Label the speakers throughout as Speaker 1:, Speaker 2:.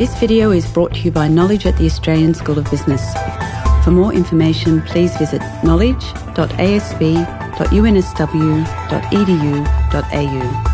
Speaker 1: This video is brought to you by Knowledge at the Australian School of Business. For more information, please visit knowledge.asb.unsw.edu.au.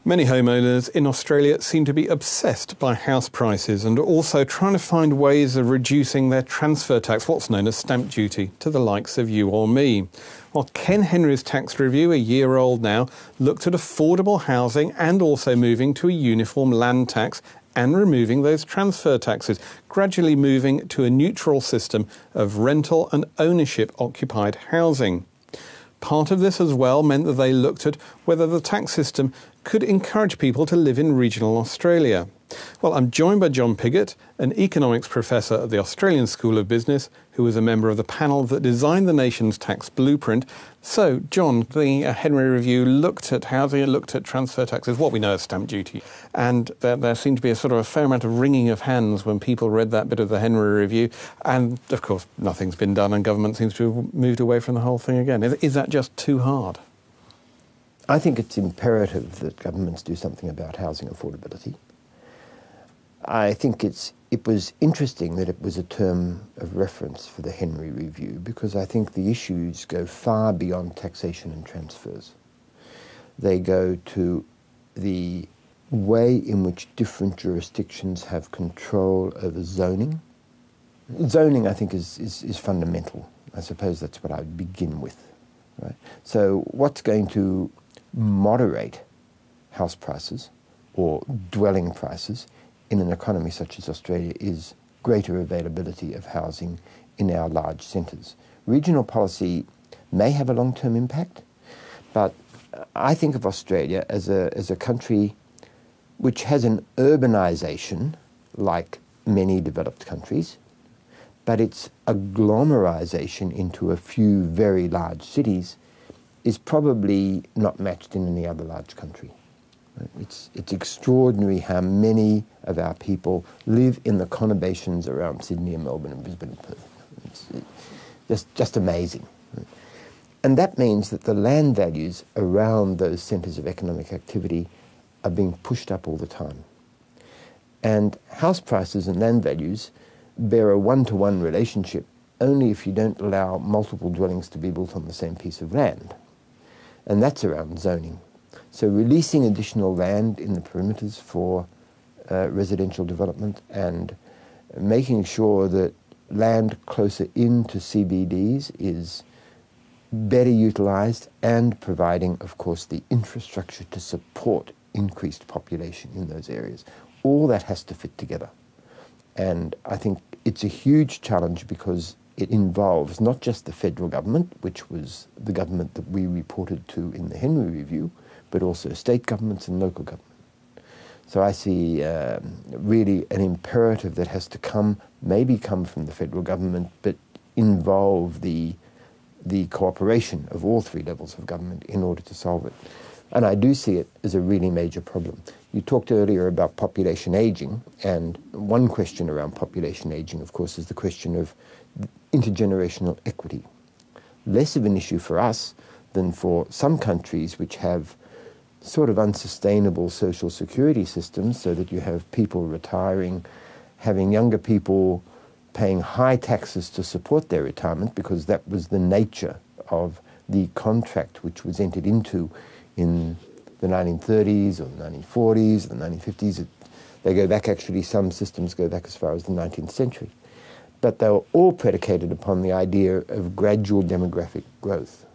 Speaker 2: Many homeowners in Australia seem to be obsessed by house prices and are also trying to find ways of reducing their transfer tax, what's known as stamp duty, to the likes of you or me. Well, Ken Henry's tax review, a year old now, looked at affordable housing and also moving to a uniform land tax and removing those transfer taxes, gradually moving to a neutral system of rental and ownership occupied housing. Part of this as well meant that they looked at whether the tax system could encourage people to live in regional Australia. Well, I'm joined by John Pigott, an economics professor at the Australian School of Business, who was a member of the panel that designed the nation's tax blueprint. So, John, the Henry Review looked at housing, it looked at transfer taxes, what we know as stamp duty, and there seemed to be a sort of a fair amount of wringing of hands when people read that bit of the Henry Review, and of course nothing's been done and government seems to have moved away from the whole thing again. Is that just too hard?
Speaker 3: I think it's imperative that governments do something about housing affordability. I think it was interesting that it was a term of reference for the Henry Review because I think the issues go far beyond taxation and transfers. They go to the way in which different jurisdictions have control over zoning. Zoning, I think, is fundamental. I suppose that's what I would begin with. Right? So what's going to moderate house prices or dwelling prices in an economy such as Australia is greater availability of housing in our large centres. Regional policy may have a long-term impact, but I think of Australia as a country which has an urbanisation like many developed countries, but its agglomerisation into a few very large cities is probably not matched in any other large country. It's extraordinary how many of our people live in the conurbations around Sydney and Melbourne and Brisbane and Perth. It's just amazing. And that means that the land values around those centres of economic activity are being pushed up all the time. And house prices and land values bear a one-to-one relationship only if you don't allow multiple dwellings to be built on the same piece of land. And that's around zoning. So releasing additional land in the perimeters for residential development and making sure that land closer into CBDs is better utilised and providing, of course, the infrastructure to support increased population in those areas. All that has to fit together. And I think it's a huge challenge because it involves not just the federal government, which was the government that we reported to in the Henry Review, but also state governments and local government. So I see really an imperative that has to come from the federal government, but involve the cooperation of all three levels of government in order to solve it. And I do see it as a really major problem. You talked earlier about population ageing, and one question around population ageing, of course, is the question of intergenerational equity. Less of an issue for us than for some countries which have sort of unsustainable social security systems so that you have people retiring, having younger people paying high taxes to support their retirement because that was the nature of the contract which was entered into in the 1930s or the 1940s, the 1950s. They go back, actually, some systems go back as far as the 19th century. But they were all predicated upon the idea of gradual demographic growth,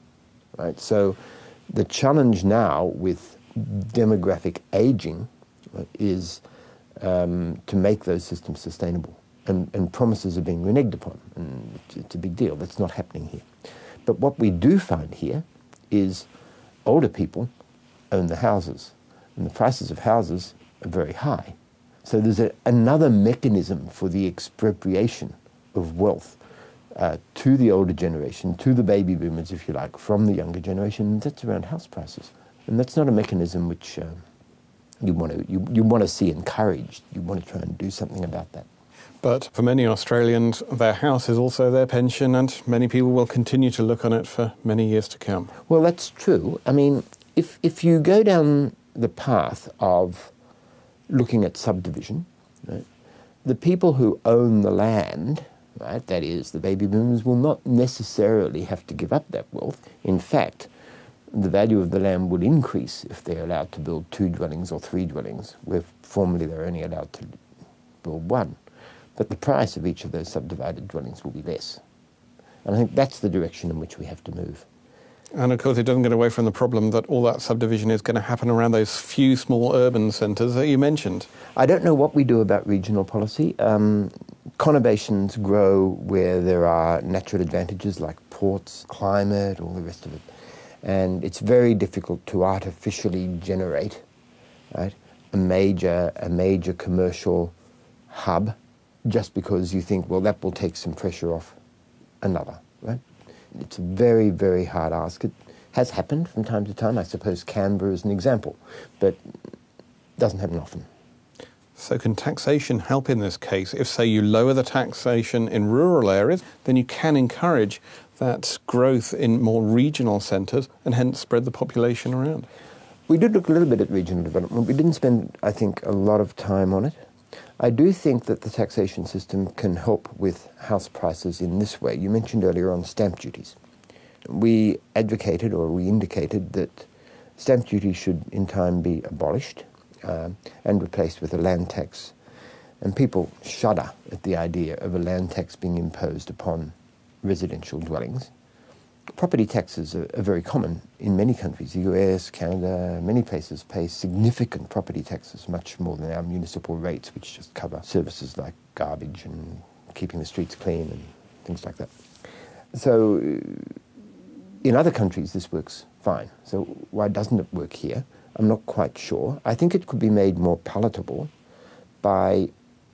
Speaker 3: right? So the challenge now with demographic aging is to make those systems sustainable. And promises are being reneged upon, and it's a big deal. That's not happening here. But what we do find here is older people own the houses, and the prices of houses are very high. So there's another mechanism for the expropriation of wealth to the older generation, to the baby boomers, if you like, from the younger generation, and that's around house prices. And that's not a mechanism which you want to see encouraged. You want to try and do something about that.
Speaker 2: But for many Australians, their house is also their pension, and many people will continue to look on it for many years to come.
Speaker 3: Well, that's true. I mean, if you go down the path of looking at subdivision, right, the people who own the land, right, that is, the baby boomers, will not necessarily have to give up that wealth. In fact, the value of the land will increase if they're allowed to build 2 dwellings or 3 dwellings, where formerly they're only allowed to build 1. But the price of each of those subdivided dwellings will be less. And I think that's the direction in which we have to move.
Speaker 2: And of course, it doesn't get away from the problem that all that subdivision is going to happen around those few small urban centres that you mentioned.
Speaker 3: I don't know what we do about regional policy. Conurbations grow where there are natural advantages like ports, climate, all the rest of it. And it's very difficult to artificially generate, right, a major commercial hub just because you think, well, that will take some pressure off another, right? It's a very, very hard ask. It has happened from time to time. I suppose Canberra is an example, but it doesn't happen often.
Speaker 2: So can taxation help in this case? If, say, you lower the taxation in rural areas, then you can encourage that growth in more regional centres and hence spread the population around.
Speaker 3: We did look a little bit at regional development. We didn't spend, I think, a lot of time on it. I do think that the taxation system can help with house prices in this way. You mentioned earlier on stamp duties. We advocated, or we indicated, that stamp duty should in time be abolished and replaced with a land tax. And people shudder at the idea of a land tax being imposed upon residential dwellings. Property taxes are very common in many countries. The US, Canada, many places pay significant property taxes, much more than our municipal rates, which just cover services like garbage and keeping the streets clean and things like that. So in other countries this works fine. So why doesn't it work here? I'm not quite sure. I think it could be made more palatable by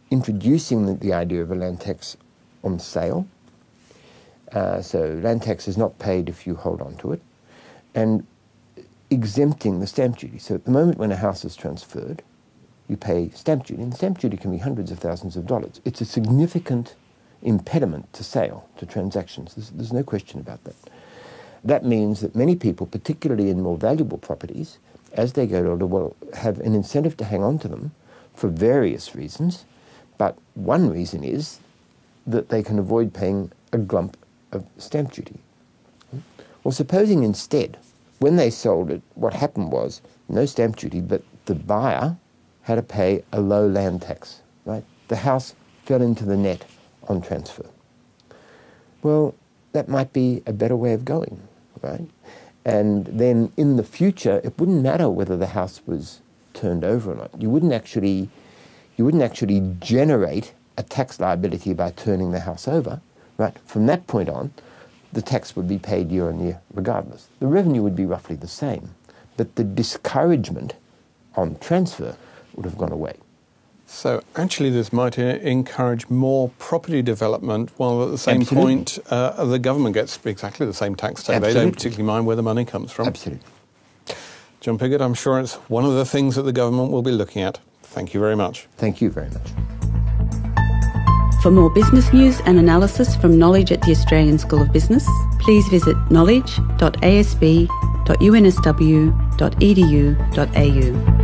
Speaker 3: introducing the idea of a land tax on sale. So land tax is not paid if you hold on to it, and exempting the stamp duty. So at the moment when a house is transferred, you pay stamp duty, and the stamp duty can be hundreds of thousands of dollars. It's a significant impediment to sale, to transactions. There's no question about that. That means that many people, particularly in more valuable properties, as they get older, will have an incentive to hang on to them for various reasons, but one reason is that they can avoid paying a glump of stamp duty. Well, supposing instead, when they sold it, what happened was no stamp duty, but the buyer had to pay a low land tax, right? The house fell into the net on transfer. Well, that might be a better way of going, right? And then in the future, it wouldn't matter whether the house was turned over or not. You wouldn't actually generate a tax liability by turning the house over. Right. From that point on, the tax would be paid year on year regardless. The revenue would be roughly the same, but the discouragement on transfer would have gone away.
Speaker 2: So actually this might encourage more property development, while at the same point the government gets exactly the same tax take. They don't particularly mind where the money comes from.
Speaker 3: Absolutely.
Speaker 2: John Piggott, I'm sure it's one of the things that the government will be looking at. Thank you very much.
Speaker 3: Thank you very much.
Speaker 1: For more business news and analysis from Knowledge at the Australian School of Business, please visit knowledge.asb.unsw.edu.au.